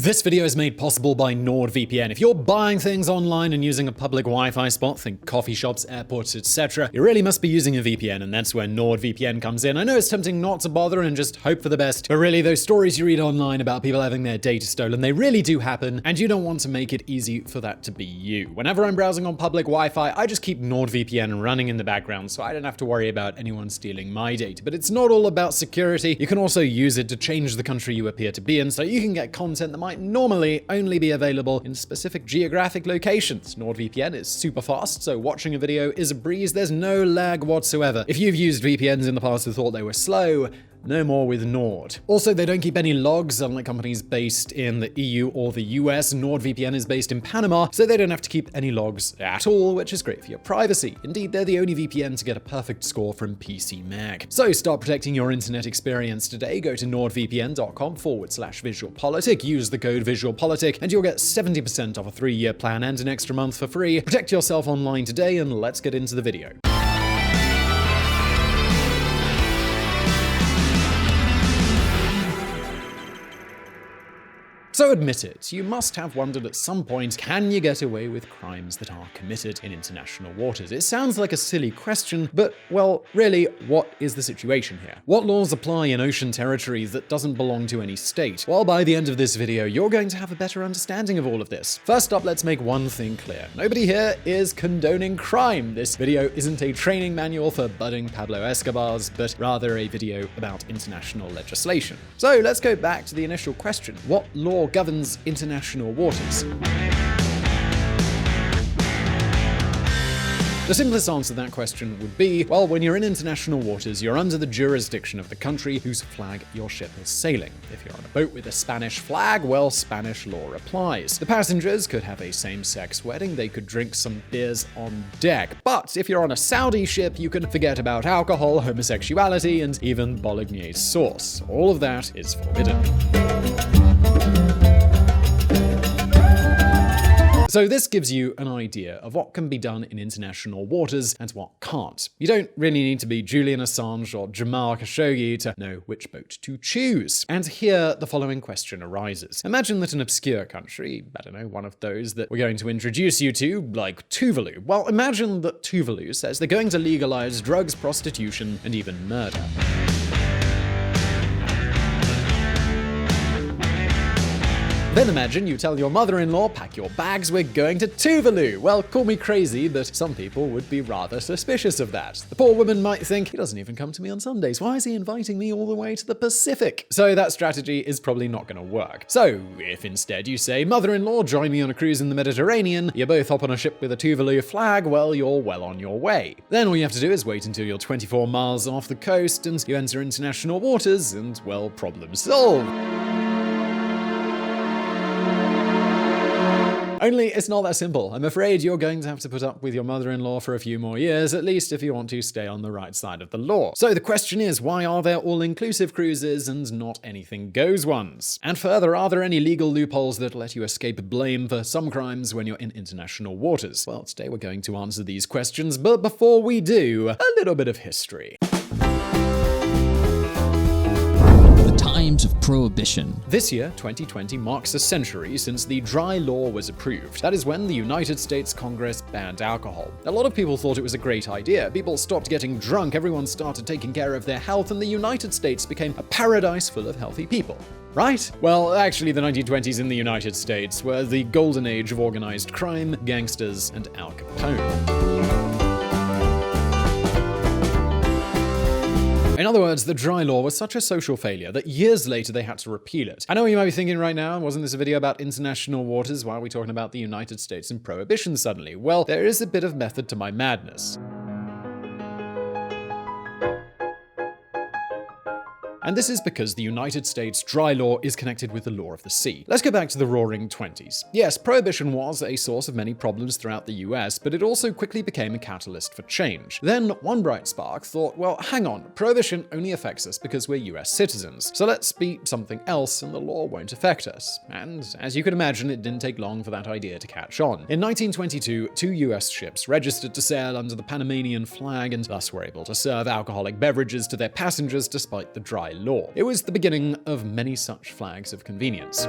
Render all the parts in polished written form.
This video is made possible by NordVPN. If you're buying things online and using a public Wi-Fi spot, think coffee shops, airports, etc., you really must be using a VPN, and that's where NordVPN comes in. I know it's tempting not to bother and just hope for the best, but really, those stories you read online about people having their data stolen, they really do happen, and you don't want to make it easy for that to be you. Whenever I'm browsing on public Wi-Fi, I just keep NordVPN running in the background, so I don't have to worry about anyone stealing my data. But it's not all about security. You can also use it to change the country you appear to be in, so you can get content that might normally only be available in specific geographic locations. NordVPN is super fast, so watching a video is a breeze. There's no lag whatsoever. If you've used VPNs in the past and thought they were slow, no more with Nord. Also, they don't keep any logs, unlike companies based in the EU or the US. NordVPN is based in Panama, so they don't have to keep any logs at all, which is great for your privacy. Indeed, they're the only VPN to get a perfect score from PCMag. So start protecting your internet experience today. Go to nordvpn.com/VisualPolitik, use the code VisualPolitik, and you'll get 70% off a 3-year plan and an extra month for free. Protect yourself online today, and let's get into the video. So admit it, you must have wondered at some point, can you get away with crimes that are committed in international waters? It sounds like a silly question, but, well, really, what is the situation here? What laws apply in ocean territory that doesn't belong to any state? Well, by the end of this video, you're going to have a better understanding of all of this. First up, let's make one thing clear. Nobody here is condoning crime. This video isn't a training manual for budding Pablo Escobars, but rather a video about international legislation. So let's go back to the initial question. What law governs international waters? The simplest answer to that question would be, well, when you're in international waters, you're under the jurisdiction of the country whose flag your ship is sailing. If you're on a boat with a Spanish flag, well, Spanish law applies. The passengers could have a same-sex wedding, they could drink some beers on deck. But if you're on a Saudi ship, you can forget about alcohol, homosexuality, and even bolognese sauce. All of that is forbidden. So this gives you an idea of what can be done in international waters and what can't. You don't really need to be Julian Assange or Jamal Khashoggi to know which boat to choose. And here the following question arises. Imagine that an obscure country, I don't know, one of those that we're going to introduce you to, like Tuvalu. Well, imagine that Tuvalu says they're going to legalize drugs, prostitution, and even murder. Then imagine you tell your mother-in-law, pack your bags, we're going to Tuvalu. Well, call me crazy, but some people would be rather suspicious of that. The poor woman might think, he doesn't even come to me on Sundays. Why is he inviting me all the way to the Pacific? So that strategy is probably not going to work. So if instead you say, mother-in-law, join me on a cruise in the Mediterranean, you both hop on a ship with a Tuvalu flag, well, you're well on your way. Then all you have to do is wait until you're 24 miles off the coast and you enter international waters and, well, problem solved. Only it's not that simple. I'm afraid you're going to have to put up with your mother-in-law for a few more years, at least if you want to stay on the right side of the law. So the question is, why are there all-inclusive cruises and not anything goes ones? And further, are there any legal loopholes that let you escape blame for some crimes when you're in international waters? Well, today we're going to answer these questions, but before we do, a little bit of history. Times of Prohibition. This year, 2020, marks a century since the dry law was approved. That is when the United States Congress banned alcohol. A lot of people thought it was a great idea. People stopped getting drunk, everyone started taking care of their health, and the United States became a paradise full of healthy people. Right? Well, actually, the 1920s in the United States were the golden age of organized crime, gangsters, and Al Capone. In other words, the dry law was such a social failure that years later they had to repeal it. I know what you might be thinking right now, wasn't this a video about international waters? Why are we talking about the United States and prohibition suddenly? Well, there is a bit of method to my madness. And this is because the United States dry law is connected with the law of the sea. Let's go back to the Roaring '20s. Yes, prohibition was a source of many problems throughout the US, but it also quickly became a catalyst for change. Then one bright spark thought, well, hang on, prohibition only affects us because we're US citizens, so let's be something else and the law won't affect us. And as you can imagine, it didn't take long for that idea to catch on. In 1922, 2 US ships registered to sail under the Panamanian flag and thus were able to serve alcoholic beverages to their passengers despite the dry law. It was the beginning of many such flags of convenience.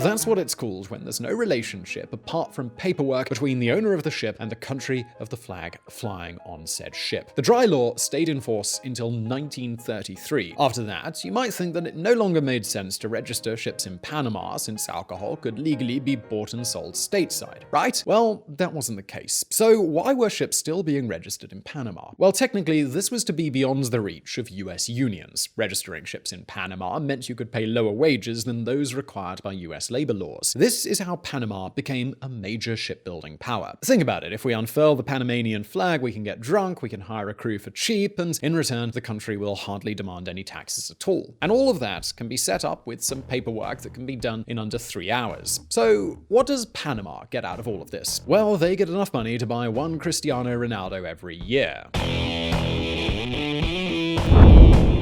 that's what it's called when there's no relationship apart from paperwork between the owner of the ship and the country of the flag flying on said ship. The dry law stayed in force until 1933. After that, you might think that it no longer made sense to register ships in Panama since alcohol could legally be bought and sold stateside, right? Well, that wasn't the case. So why were ships still being registered in Panama? Well, technically, this was to be beyond the reach of US unions. Registering ships in Panama meant you could pay lower wages than those required by US labor laws. This is how Panama became a major shipbuilding power. Think about it. If we unfurl the Panamanian flag, we can get drunk, we can hire a crew for cheap, and in return, the country will hardly demand any taxes at all. And all of that can be set up with some paperwork that can be done in under 3 hours. So what does Panama get out of all of this? Well, they get enough money to buy one Cristiano Ronaldo every year.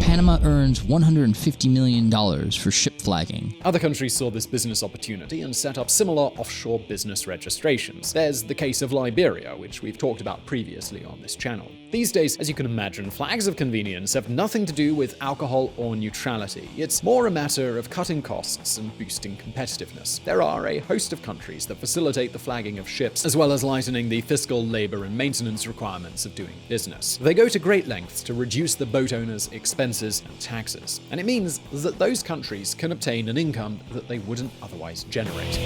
Panama earns $150 million for ship flagging. Other countries saw this business opportunity and set up similar offshore business registrations. There's the case of Liberia, which we've talked about previously on this channel. These days, as you can imagine, flags of convenience have nothing to do with alcohol or neutrality. It's more a matter of cutting costs and boosting competitiveness. There are a host of countries that facilitate the flagging of ships, as well as lightening the fiscal, labor, and maintenance requirements of doing business. They go to great lengths to reduce the boat owners' expenses and taxes. And it means that those countries can obtain an income that they wouldn't otherwise generate.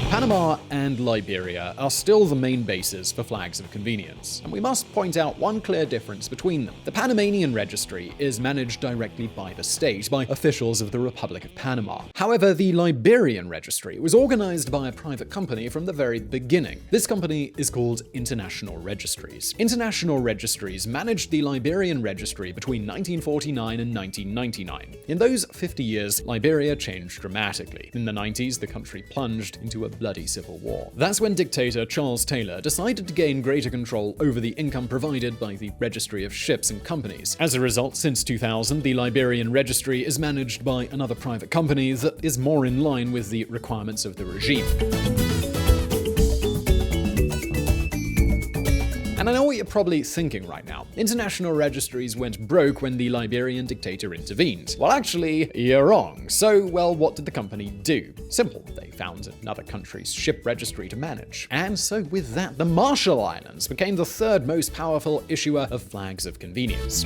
Panama and Liberia are still the main bases for flags of convenience, and we must point out one clear difference between them. The Panamanian registry is managed directly by the state, by officials of the Republic of Panama. However, the Liberian registry was organized by a private company from the very beginning. This company is called International Registries. International Registries managed the Liberian registry between 1949 and 1999. In those 50 years, Liberia changed dramatically. In the 90s, the country plunged into a bloody civil war. That's when dictator Charles Taylor decided to gain greater control over the income provided by the registry of ships and companies. As a result, since 2000, the Liberian registry is managed by another private company that is more in line with the requirements of the regime. And I know what you're probably thinking right now. International registries went broke when the Liberian dictator intervened. Well, actually, you're wrong. So, well, what did the company do? Simple. They found another country's ship registry to manage. And so with that, the Marshall Islands became the third most powerful issuer of flags of convenience.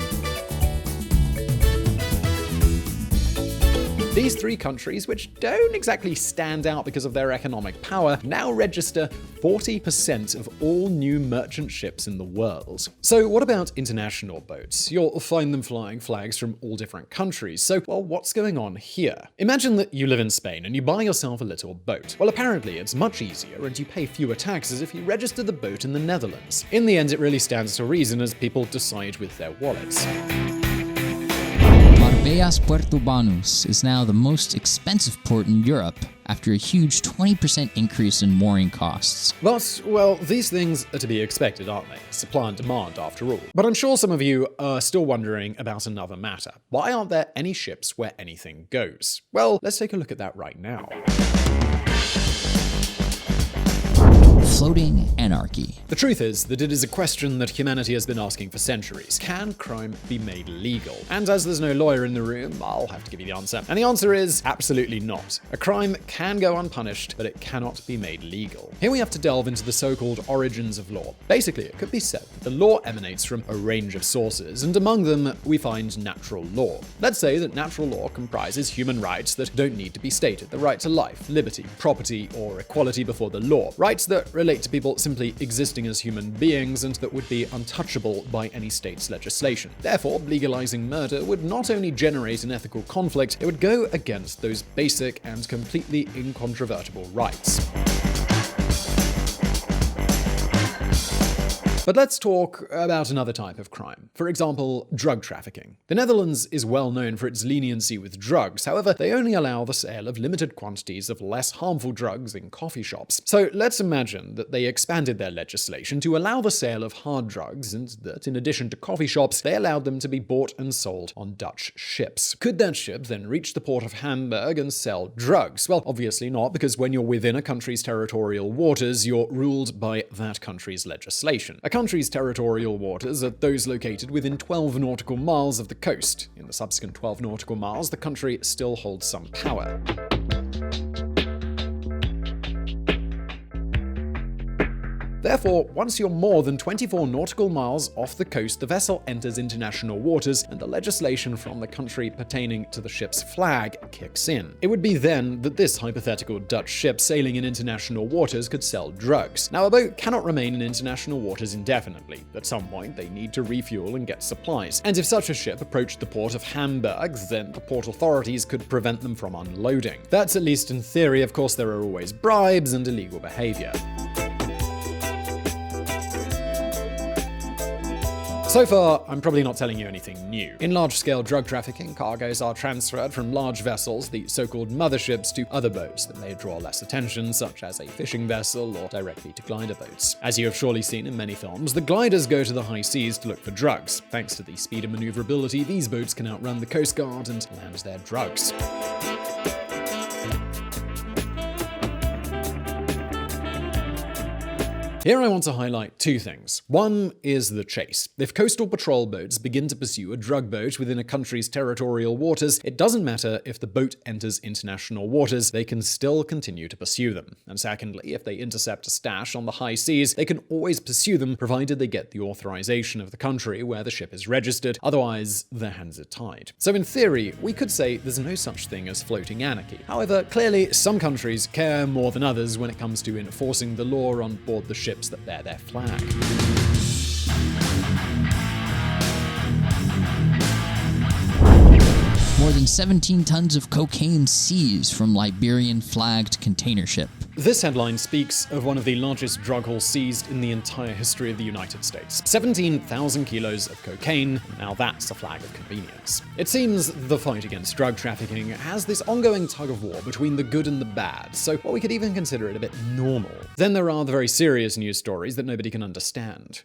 These three countries, which don't exactly stand out because of their economic power, now register 40% of all new merchant ships in the world. So what about international boats? You'll find them flying flags from all different countries. So, well, what's going on here? Imagine that you live in Spain and you buy yourself a little boat. Well, apparently it's much easier and you pay fewer taxes if you register the boat in the Netherlands. In the end, it really stands to reason as people decide with their wallets. Marbellas Puerto Banús is now the most expensive port in Europe after a huge 20% increase in mooring costs. But, well, these things are to be expected, aren't they? Supply and demand, after all. But I'm sure some of you are still wondering about another matter. Why aren't there any ships where anything goes? Well, let's take a look at that right now. Floating anarchy. The truth is that it is a question that humanity has been asking for centuries. Can crime be made legal? And as there's no lawyer in the room, I'll have to give you the answer. And the answer is absolutely not. A crime can go unpunished, but it cannot be made legal. Here we have to delve into the so-called origins of law. Basically, it could be said that the law emanates from a range of sources, and among them, we find natural law. Let's say that natural law comprises human rights that don't need to be stated. The right to life, liberty, property, or equality before the law. Rights that relate to people simply existing as human beings and that would be untouchable by any state's legislation. Therefore, legalizing murder would not only generate an ethical conflict, it would go against those basic and completely incontrovertible rights. But let's talk about another type of crime. For example, drug trafficking. The Netherlands is well known for its leniency with drugs. However, they only allow the sale of limited quantities of less harmful drugs in coffee shops. So let's imagine that they expanded their legislation to allow the sale of hard drugs, and that in addition to coffee shops, they allowed them to be bought and sold on Dutch ships. Could that ship then reach the port of Hamburg and sell drugs? Well, obviously not, because when you're within a country's territorial waters, you're ruled by that country's legislation. A country's territorial waters are those located within 12 nautical miles of the coast. In the subsequent 12 nautical miles, the country still holds some power. Therefore, once you're more than 24 nautical miles off the coast, the vessel enters international waters, and the legislation from the country pertaining to the ship's flag kicks in. It would be then that this hypothetical Dutch ship sailing in international waters could sell drugs. Now, a boat cannot remain in international waters indefinitely. At some point, they need to refuel and get supplies. And if such a ship approached the port of Hamburg, then the port authorities could prevent them from unloading. That's at least in theory. Of course, there are always bribes and illegal behavior. So far, I'm probably not telling you anything new. In large-scale drug trafficking, cargoes are transferred from large vessels, the so-called motherships, to other boats that may draw less attention, such as a fishing vessel or directly to glider boats. As you have surely seen in many films, the gliders go to the high seas to look for drugs. Thanks to the speed and maneuverability, these boats can outrun the Coast Guard and land their drugs. Here I want to highlight two things. One is the chase. If coastal patrol boats begin to pursue a drug boat within a country's territorial waters, it doesn't matter if the boat enters international waters, they can still continue to pursue them. And secondly, if they intercept a stash on the high seas, they can always pursue them provided they get the authorization of the country where the ship is registered, otherwise their hands are tied. So in theory, we could say there's no such thing as floating anarchy. However, clearly some countries care more than others when it comes to enforcing the law on board the ships that bear their flag. More than 17 tons of cocaine seized from Liberian-flagged container ship. This headline speaks of one of the largest drug hauls seized in the entire history of the United States. 17,000 kilos of cocaine, now that's a flag of convenience. It seems the fight against drug trafficking has this ongoing tug-of-war between the good and the bad, so we could even consider it a bit normal. Then there are the very serious news stories that nobody can understand.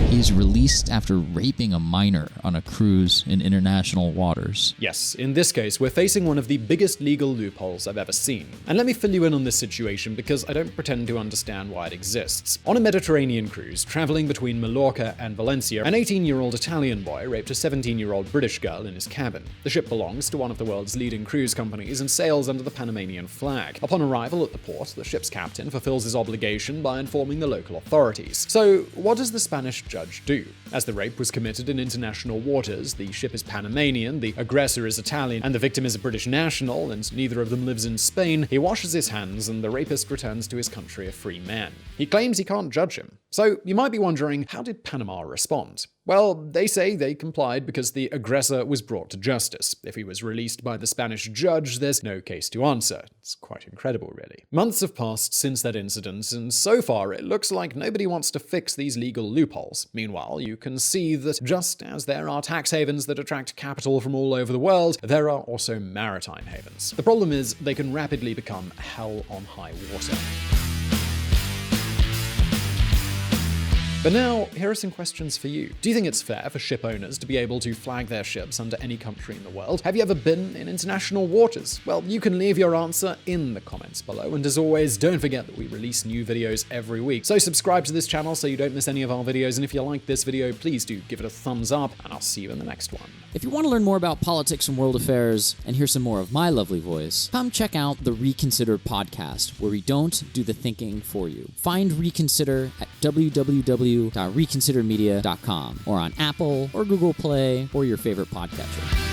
He's released after raping a minor on a cruise in international waters. Yes, in this case, we're facing one of the biggest legal loopholes I've ever seen. And let me fill you in on this situation because I don't pretend to understand why it exists. On a Mediterranean cruise, traveling between Mallorca and Valencia, an 18-year-old Italian boy raped a 17-year-old British girl in his cabin. The ship belongs to one of the world's leading cruise companies and sails under the Panamanian flag. Upon arrival at the port, the ship's captain fulfills his obligation by informing the local authorities. So, what does the Spanish judge do? As the rape was committed in international waters, the ship is Panamanian, the aggressor is Italian, and the victim is a British national, and neither of them lives in Spain, he washes his hands and the rapist returns to his country a free man. He claims he can't judge him. So you might be wondering, how did Panama respond? Well, they say they complied because the aggressor was brought to justice. If he was released by the Spanish judge, there's no case to answer. It's quite incredible, really. Months have passed since that incident, and so far it looks like nobody wants to fix these legal loopholes. Meanwhile, you can see that just as there are tax havens that attract capital from all over the world, there are also maritime havens. The problem is they can rapidly become hell on high water. But now, here are some questions for you. Do you think it's fair for ship owners to be able to flag their ships under any country in the world? Have you ever been in international waters? Well, you can leave your answer in the comments below. And as always, don't forget that we release new videos every week. So subscribe to this channel so you don't miss any of our videos. And if you like this video, please do give it a thumbs up, and I'll see you in the next one. If you want to learn more about politics and world affairs and hear some more of my lovely voice, come check out the Reconsider podcast, where we don't do the thinking for you. Find Reconsider at www.reconsidermedia.com or on Apple or Google Play or your favorite podcatcher.